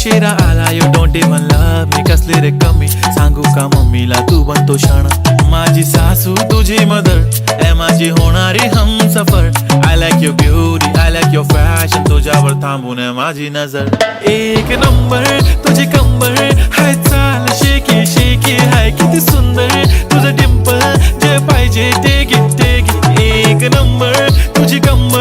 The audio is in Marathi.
उशिरा आला you don't even love me कसली रे कमी सांगू का मम्मीला तू बनतो शाणा माझी सासू तुझी मदर ए माझी होणारी Humsafar I like your beauty I like your fashion तुझ्यावर थांबून आहे माझी नजर एक नंबर तुझी कंबर हाय चाल शेकी शेकी हाय किती सुंदर तुझं डिंपल जे पाहिजे ते घे एक नंबर तुझी कंबर